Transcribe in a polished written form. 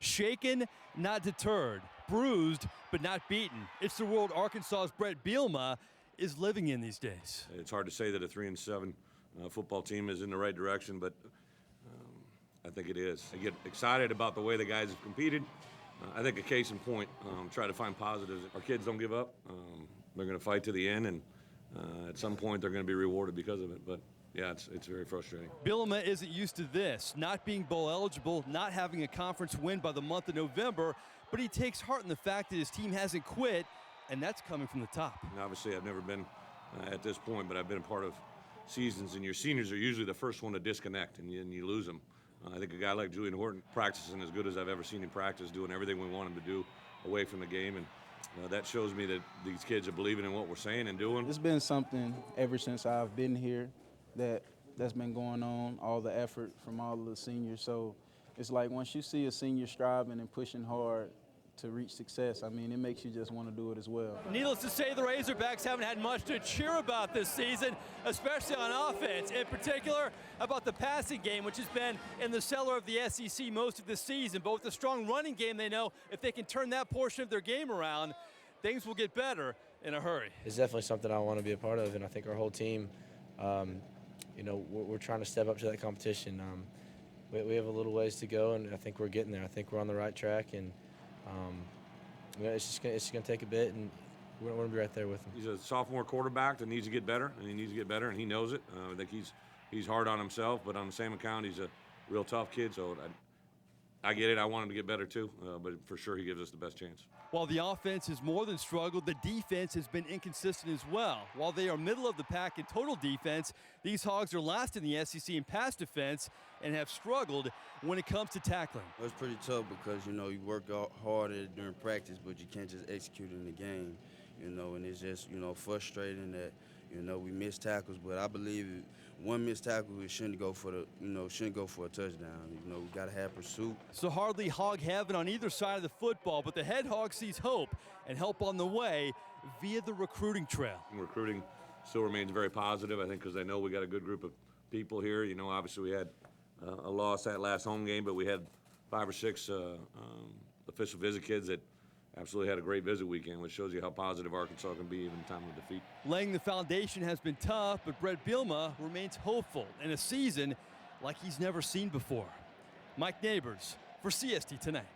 Shaken, not deterred. Bruised, but not beaten. It's the world Arkansas's Bret Bielema is living in these days. It's hard to say that a 3-7 football team is in the right direction, but I think it is. I get excited about the way the guys have competed. I think a case in point, try to find positives. Our kids don't give up. They're going to fight to the end, and at some point they're going to be rewarded because of it. But yeah, it's very frustrating. Bielema isn't used to this, not being bowl eligible, not having a conference win by the month of November, but he takes heart in the fact that his team hasn't quit, and that's coming from the top. And obviously, I've never been at this point, but I've been a part of seasons, and your seniors are usually the first one to disconnect, and you lose them. I think a guy like Julian Horton practicing as good as I've ever seen him practice, doing everything we want him to do away from the game, and that shows me that these kids are believing in what we're saying and doing. It's been something ever since I've been here that's been going on, all the effort from all of the seniors. So it's like once you see a senior striving and pushing hard to reach success, I mean, it makes you just want to do it as well. Needless to say, the Razorbacks haven't had much to cheer about this season, especially on offense. In particular, about the passing game, which has been in the cellar of the SEC most of the season. But with a strong running game, they know if they can turn that portion of their game around, things will get better in a hurry. It's definitely something I want to be a part of, and I think our whole team, we're trying to step up to that competition. We have a little ways to go, and I think we're getting there. I think we're on the right track, and it's just going to take a bit, and we're going to be right there with him. He's a sophomore quarterback that needs to get better, and he needs to get better, and he knows it. I think he's hard on himself, but on the same account, he's a real tough kid, so I get it. I want him to get better too, but for sure he gives us the best chance. While the offense has more than struggled, the defense has been inconsistent as well. While they are middle of the pack in total defense, these Hogs are last in the SEC in pass defense and have struggled when it comes to tackling. It's pretty tough because, you work hard at it during practice, but you can't just execute in the game, and it's just, frustrating that, we miss tackles, but I believe one missed tackle, it shouldn't go for a touchdown. We got to have pursuit. So hardly hog heaven on either side of the football, but the head hog sees hope and help on the way via the recruiting trail. Recruiting still remains very positive, I think, because I know we got a good group of people here. Obviously we had a loss that last home game, but we had 5 or 6 official visit kids that absolutely had a great visit weekend, which shows you how positive Arkansas can be even in time of defeat. Laying the foundation has been tough, but Bret Bielema remains hopeful in a season like he's never seen before. Mike Neighbors for CST Tonight.